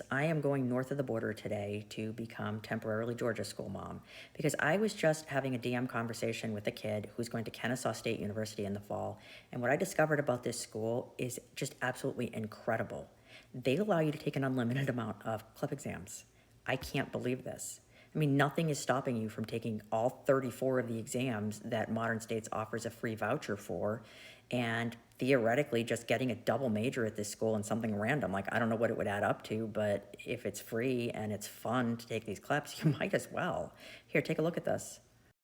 I am going north of the border today to become temporarily Georgia school mom because I was just having a DM conversation with a kid who's going to Kennesaw State University in the fall. And what I discovered about this school is just absolutely incredible. They allow you to take an unlimited amount of CLEP exams. I can't believe this. I mean, nothing is stopping you from taking all 34 of the exams that Modern States offers a free voucher for, and theoretically just getting a double major at this school in something random. Like, I don't know what it would add up to, but if it's free and it's fun to take these CLEPs, you might as well. Here, take a look at this.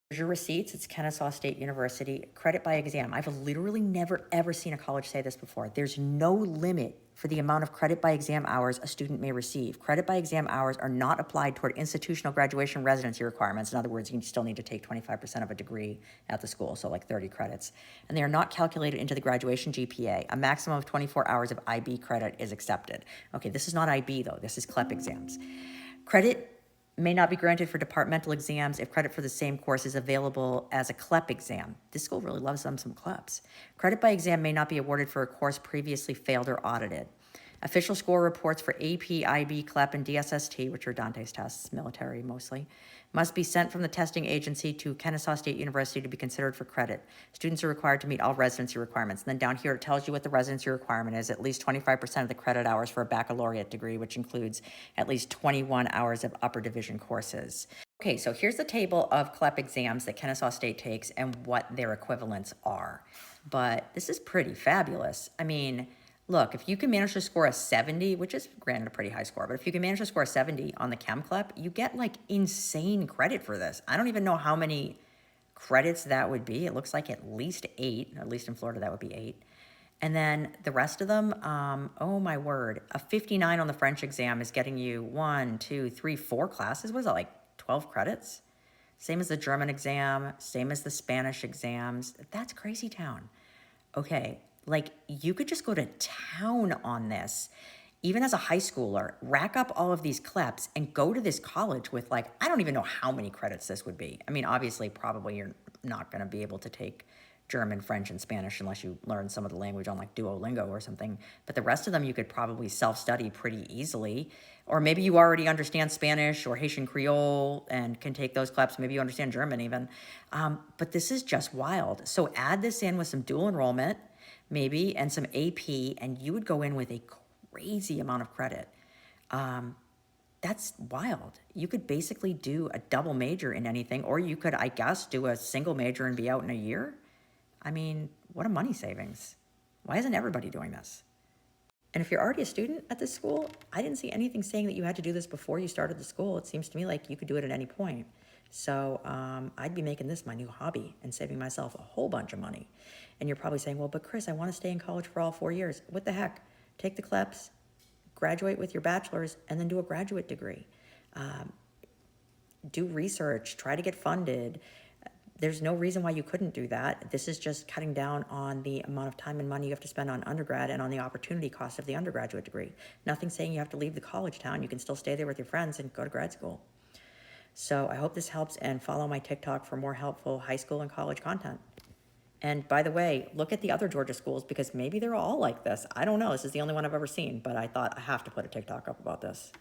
Here's your receipts. It's Kennesaw State University. Credit by exam. I've literally never, ever seen a college say this before. There's no limit for the amount of credit by exam hours a student may receive. Credit by exam hours are not applied toward institutional graduation residency requirements. In other words, you still need to take 25% of a degree at the school, so like 30 credits. And they are not calculated into the graduation GPA. A maximum of 24 hours of IB credit is accepted. Okay, this is not IB though. This is CLEP exams. Credit may not be granted for departmental exams if credit for the same course is available as a CLEP exam. This school really loves some CLEPs. Credit by exam may not be awarded for a course previously failed or audited. Official score reports for AP, IB, CLEP, and DSST, which are Dante's tests, military mostly, must be sent from the testing agency to Kennesaw State University to be considered for credit. Students are required to meet all residency requirements. And then down here, it tells you what the residency requirement is, at least 25% of the credit hours for a baccalaureate degree, which includes at least 21 hours of upper division courses. Okay, so here's the table of CLEP exams that Kennesaw State takes and what their equivalents are. But this is pretty fabulous. I mean, look, if you can manage to score a 70, which is granted a pretty high score, but if you can manage to score a 70 on the Chem CLEP, you get like insane credit for this. I don't even know how many credits that would be. It looks like at least 8, at least in Florida that would be 8. And then the rest of them, oh my word, a 59 on the French exam is getting you 1, 2, 3, 4 classes. What is that, like 12 credits? Same as the German exam, same as the Spanish exams. That's crazy town. Okay, like you could just go to town on this. Even as a high schooler, rack up all of these CLEPs and go to this college with like, I don't even know how many credits this would be. I mean, obviously, probably you're not going to be able to take German, French, and Spanish unless you learn some of the language on like Duolingo or something. But the rest of them you could probably self-study pretty easily. Or maybe you already understand Spanish or Haitian Creole and can take those CLEPs. Maybe you understand German even. But this is just wild. So add this in with some dual enrollment, maybe, and some AP, and you would go in with a crazy amount of credit. That's wild. You could basically do a double major in anything, or you could, I guess, do a single major and be out in a year. I mean, what a money savings. Why isn't everybody doing this? And if you're already a student at this school, I didn't see anything saying that you had to do this before you started the school. It seems to me like you could do it at any point. So I'd be making this my new hobby and saving myself a whole bunch of money. And you're probably saying, well, but Chris, I want to stay in college for all 4 years. What the heck? Take the CLEPs, graduate with your bachelor's, and then do a graduate degree. Do research, try to get funded. There's no reason why you couldn't do that. This is just cutting down on the amount of time and money you have to spend on undergrad and on the opportunity cost of the undergraduate degree. Nothing saying you have to leave the college town. You can still stay there with your friends and go to grad school. So I hope this helps, and follow my TikTok for more helpful high school and college content. And by the way, look at the other Georgia schools because maybe they're all like this. I don't know. This is the only one I've ever seen, but I thought I have to put a TikTok up about this.